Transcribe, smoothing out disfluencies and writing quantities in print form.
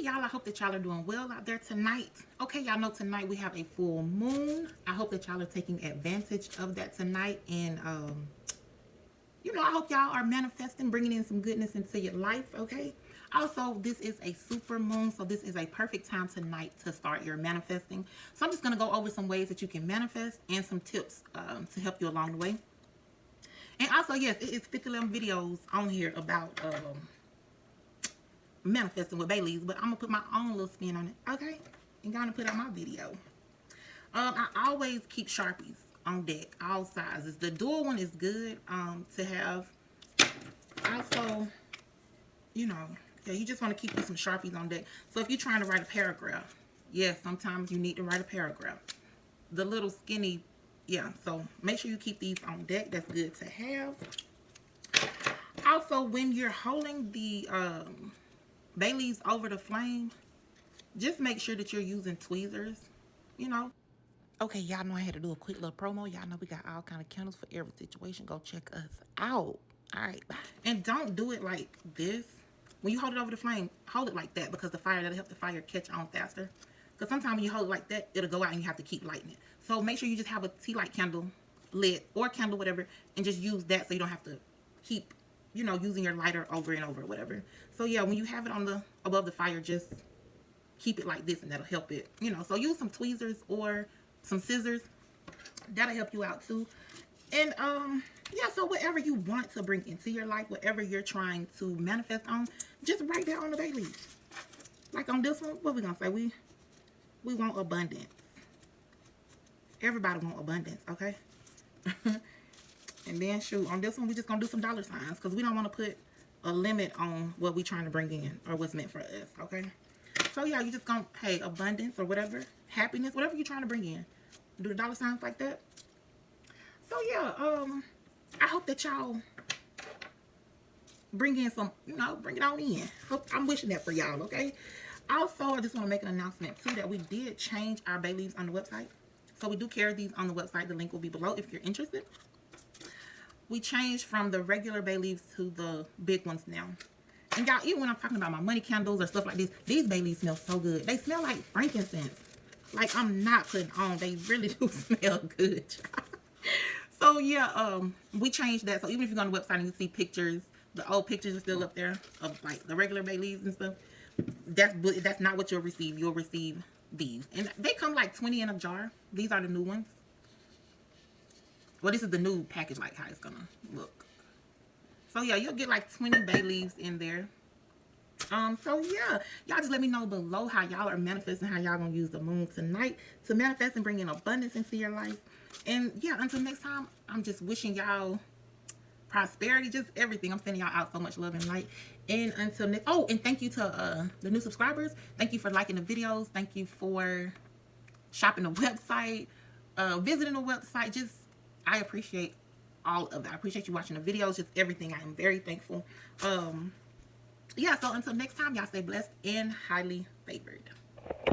y'all, I hope that y'all are doing well out there tonight. Okay, y'all know tonight we have a full moon. I hope that y'all are taking advantage of that tonight. And, you know, I hope y'all are manifesting, bringing in some goodness into your life, okay? Also, this is a super moon, so this is a perfect time tonight to start your manifesting. So I'm just going to go over some ways that you can manifest and some tips to help you along the way. And also, yes, it is 51 videos on here about manifesting with bay leaves, but I'm gonna put my own little spin on it, okay? And gonna put out my video. I always keep Sharpies on deck, all sizes. The dual one is good to have. Also, you know, yeah, you just want to keep some Sharpies on deck. So if you're trying to write a paragraph, yes, sometimes you need to write a paragraph. The little skinny, yeah, so make sure you keep these on deck. That's good to have. Also, when you're holding the bay leaves over the flame, just make sure that you're using tweezers, you know. Okay, y'all know I had to do a quick little promo. Y'all know we got all kind of candles for every situation. Go check us out. All right, and don't do it like this. When you hold it over the flame, hold it like that, because that'll help the fire catch on faster. Because sometimes when you hold it like that, it'll go out and you have to keep lighting it. So make sure you just have a tea light candle lit, or candle, whatever, and just use that so you don't have to keep, you know, using your lighter over and over, whatever. So yeah, when you have it on the above the fire, just keep it like this, and that'll help it, you know. So use some tweezers or some scissors. That'll help you out too. And yeah, so whatever you want to bring into your life, whatever you're trying to manifest on, just write that on the bay leaf. Like on this one, what we gonna say? We want abundance. Everybody want abundance, okay? And then shoot, on this one, we just gonna do some dollar signs, because we don't want to put a limit on what we trying to bring in or what's meant for us, okay? So yeah, you just gonna, hey, abundance or whatever, happiness, whatever you're trying to bring in, do the dollar signs like that. So yeah, I hope that y'all bring in some, you know, bring it on in. I'm wishing that for y'all, okay? Also, I just want to make an announcement too that we did change our bay leaves on the website. So we do carry these on the website. The link will be below if you're interested. We changed from the regular bay leaves to the big ones now. And y'all, even when I'm talking about my money candles or stuff like this, these bay leaves smell so good. They smell like frankincense. Like, I'm not putting on. They really do smell good. So yeah, we changed that. So even if you go on the website and you see pictures, the old pictures are still up there of like the regular bay leaves and stuff. That's not what you'll receive. You'll receive these, and they come like 20 in a jar. These are the new ones. Well, this is the new package, like how it's gonna look. So yeah, you'll get like 20 bay leaves in there. So yeah, y'all just let me know below how y'all are manifesting, how y'all gonna use the moon tonight to manifest and bring in abundance into your life. And yeah, until next time, I'm just wishing y'all prosperity, just everything. I'm sending y'all out so much love and light. And until next, oh, and thank you to the new subscribers. Thank you for liking the videos. Thank you for shopping the website, visiting the website. Just, I appreciate all of it. I appreciate you watching the videos, just everything. I am very thankful. Yeah, so until next time, y'all stay blessed and highly favored.